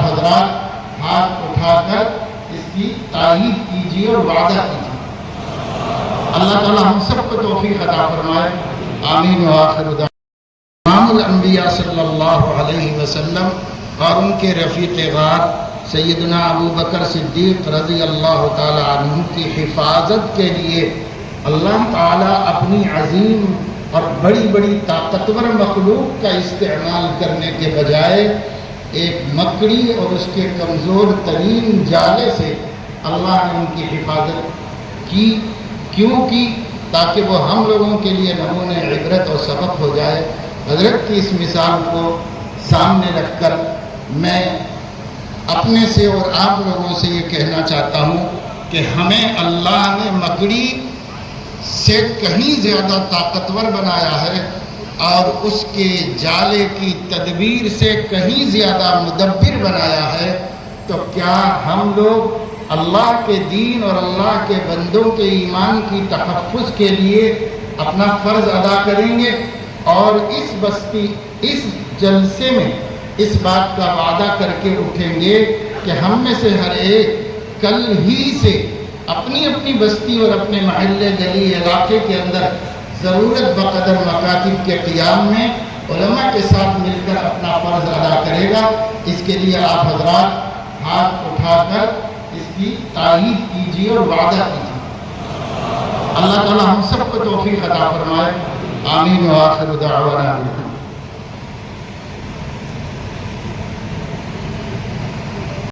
حضرات ہاتھ اٹھا کر اس کی تائید کیجیے اور وعدہ کیجیے۔ اللہ تعالی ہم سب کو توفیق عطا فرمائے، آمین و آخر دعوانا۔ امام الانبیاء صلی اللہ علیہ وسلم اور ان کے رفیق غار سیدنا ابو بکر صدیق رضی اللہ تعالی عنہ کی حفاظت کے لیے اللہ تعالیٰ اپنی عظیم اور بڑی بڑی طاقتور مخلوق کا استعمال کرنے کے بجائے ایک مکڑی اور اس کے کمزور ترین جالے سے اللہ نے ان کی حفاظت کی۔ کیوں کی؟ تاکہ وہ ہم لوگوں کے لیے نمونہ عبرت اور سبق ہو جائے۔ حضرت کی اس مثال کو سامنے رکھ کر میں اپنے سے اور آپ لوگوں سے یہ کہنا چاہتا ہوں کہ ہمیں اللہ نے مکڑی سے کہیں زیادہ طاقتور بنایا ہے اور اس کے جالے کی تدبیر سے کہیں زیادہ مدبر بنایا ہے۔ تو کیا ہم لوگ اللہ کے دین اور اللہ کے بندوں کے ایمان کی تحفظ کے لیے اپنا فرض ادا کریں گے اور اس جلسے میں اس بات کا وعدہ کر کے اٹھیں گے کہ ہم میں سے ہر ایک کل ہی سے اپنی اپنی بستی اور اپنے محلے گلی علاقے کے اندر ضرورت بقدر مکاتب کے قیام میں علماء کے ساتھ مل کر اپنا فرض ادا کرے گا۔ اس کے لیے آپ حضرات ہاتھ اٹھا کر اس کی تائید کیجیے اور وعدہ کیجیے۔ اللہ تعالی ہم سب کو توفیق عطا فرمائے، آمین و آخر دعوانا۔